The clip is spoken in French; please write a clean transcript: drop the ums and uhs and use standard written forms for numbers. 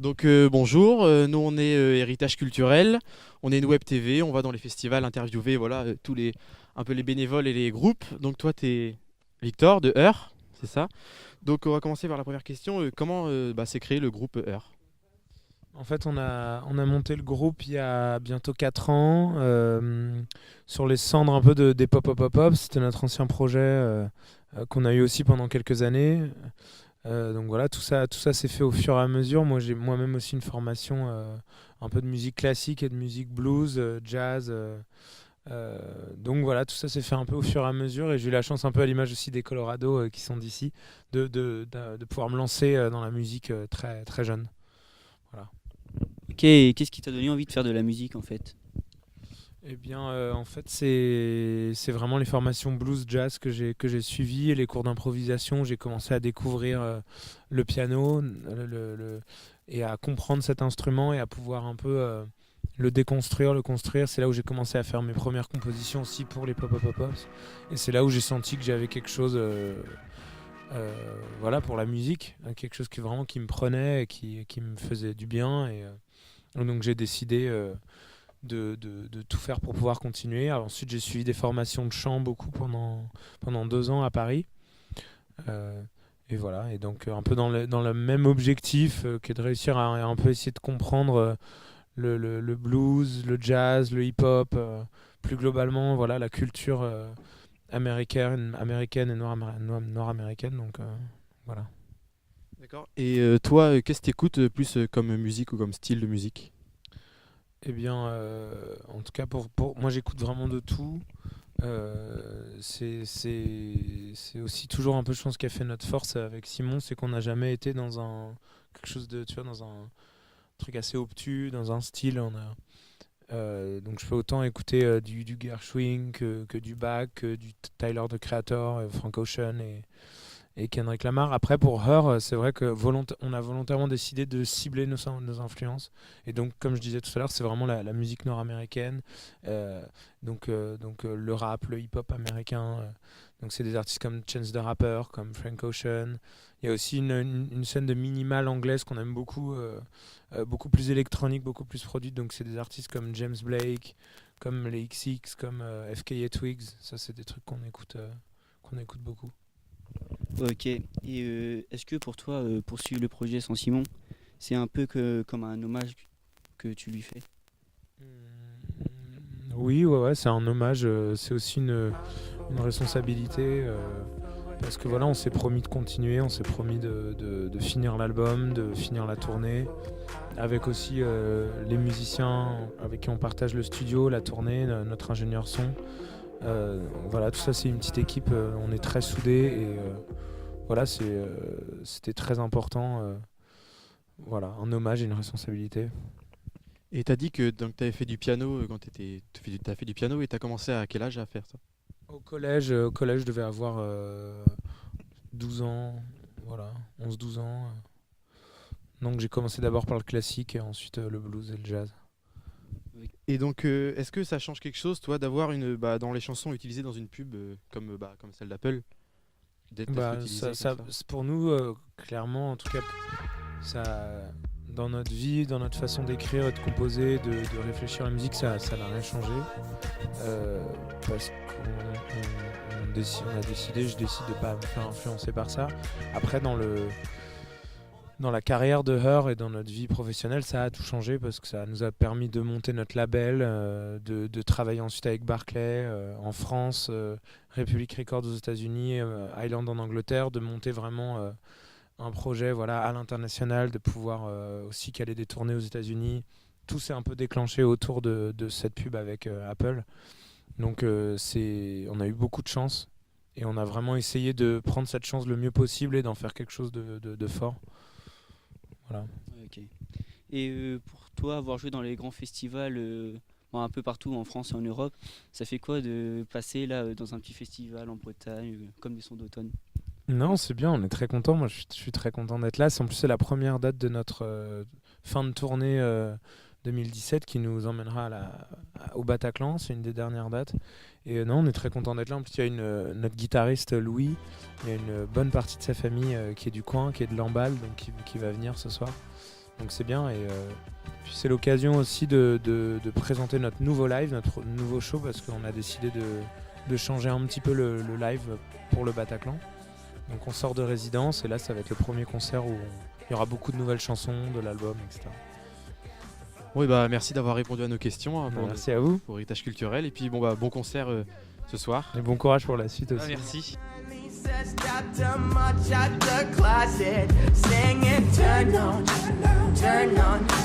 Donc bonjour, nous on est Héritage Culturel, on est une web TV, on va dans les festivals interviewer voilà, tous les un peu les bénévoles et les groupes. Donc toi tu es Victor de Heur, c'est ça. Donc on va commencer par la première question, comment s'est créé le groupe Heur? En fait, on a monté le groupe il y a bientôt 4 ans, sur les cendres un peu des Pop-Up. C'était notre ancien projet qu'on a eu aussi pendant quelques années. Donc voilà, tout ça s'est fait au fur et à mesure. Moi, j'ai moi-même aussi une formation un peu de musique classique et de musique blues, jazz. Donc voilà, tout ça s'est fait un peu au fur et à mesure. Et j'ai eu la chance, un peu à l'image aussi des Colorado qui sont d'ici, de pouvoir me lancer dans la musique très, très jeune. Voilà. Ok, et qu'est-ce qui t'a donné envie de faire de la musique en fait? Eh bien, en fait, c'est vraiment les formations blues jazz que j'ai suivies et les cours d'improvisation. J'ai commencé à découvrir le piano et à comprendre cet instrument et à pouvoir un peu le déconstruire, le construire. C'est là où j'ai commencé à faire mes premières compositions aussi pour les Pop-Up. Et c'est là où j'ai senti que j'avais quelque chose, voilà, pour la musique, quelque chose qui me prenait et qui me faisait du bien. Et donc j'ai décidé de tout faire pour pouvoir continuer. Alors, ensuite, j'ai suivi des formations de chant beaucoup pendant 2 ans à Paris. Euh, et voilà, et donc un peu dans le même objectif qui est de réussir à un peu essayer de comprendre le blues, le jazz, le hip-hop, plus globalement, voilà, la culture américaine et nord-américaine. Donc voilà. D'accord. Et toi, qu'est-ce que tu écoutes plus comme musique ou comme style de musique? Eh bien, en tout cas, moi, j'écoute vraiment de tout. C'est aussi toujours un peu, je pense, qui a fait notre force avec Simon, c'est qu'on n'a jamais été dans quelque chose de, tu vois, dans un truc assez obtus, dans un style. Donc je peux autant écouter du Gershwin que du Bach, que du Tyler, the Creator, Frank Ocean et Kendrick Lamar. Après, pour Her, c'est vrai que on a volontairement décidé de cibler nos influences. Et donc, comme je disais tout à l'heure, c'est vraiment la musique nord-américaine, euh, donc le rap, le hip-hop américain. Donc, c'est des artistes comme Chance the Rapper, comme Frank Ocean. Il y a aussi une scène de minimal anglaise qu'on aime beaucoup, beaucoup plus électronique, beaucoup plus produite. Donc, c'est des artistes comme James Blake, comme les XX, comme FKA Twigs. Ça, c'est des trucs qu'on écoute beaucoup. Ok, et est-ce que pour toi, poursuivre le projet sans Simon, c'est un peu comme un hommage que tu lui fais? Oui, ouais, ouais, c'est un hommage, c'est aussi une responsabilité, parce que voilà, on s'est promis de continuer, on s'est promis de finir l'album, de finir la tournée, avec aussi les musiciens avec qui on partage le studio, la tournée, notre ingénieur son. Voilà, tout ça c'est une petite équipe, on est très soudés et voilà, c'était très important. Voilà, un hommage et une responsabilité. Et t'as dit que donc t'avais fait du piano quand t'as fait du piano et t'as commencé à quel âge à faire ça? Au collège, je devais avoir 12 ans, voilà, 11-12 ans. Donc j'ai commencé d'abord par le classique et ensuite le blues et le jazz. Oui. Et donc est-ce que ça change quelque chose toi d'avoir une dans les chansons utilisées dans une pub comme celle d'Apple, d'être Bah, ça, utilisée comme ça, ça? pour nous, clairement, en tout cas, ça, dans notre vie, dans notre façon d'écrire et de composer, de réfléchir à la musique, ça n'a rien changé. Parce on a décidé, je décide de ne pas me faire influencer par ça. Après, dans la carrière de Her et dans notre vie professionnelle, ça a tout changé parce que ça nous a permis de monter notre label, de travailler ensuite avec Barclay en France, Republic Records aux États-Unis, Island en Angleterre, de monter vraiment un projet voilà, à l'international, de pouvoir aussi caler des tournées aux États-Unis. Tout s'est un peu déclenché autour de cette pub avec Apple. Donc on a eu beaucoup de chance et on a vraiment essayé de prendre cette chance le mieux possible et d'en faire quelque chose de fort. Voilà. Ok. Et pour toi, avoir joué dans les grands festivals, bon, un peu partout en France et en Europe, ça fait quoi de passer là dans un petit festival en Bretagne, comme des sons d'automne? Non, c'est bien, on est très content. Moi, je suis très content d'être là. En plus, c'est la première date de notre fin de tournée 2017 qui nous emmènera au Bataclan. C'est une des dernières dates. Et non, on est très content d'être là. En plus, il y a notre guitariste Louis. Il y a une bonne partie de sa famille qui est du coin, qui est de Lamballe, donc qui va venir ce soir. Donc c'est bien. Et puis c'est l'occasion aussi de présenter notre nouveau live, notre nouveau show, parce qu'on a décidé de changer un petit peu le live pour le Bataclan. Donc on sort de résidence et là ça va être le premier concert où il y aura beaucoup de nouvelles chansons, de l'album, etc. Oui, bah merci d'avoir répondu à nos questions hein, Merci à vous. pour Héritage Culturel. Et puis bon ce soir. Et bon courage pour la suite aussi. Ah, merci. Stepped too much at the closet, singing, turn on.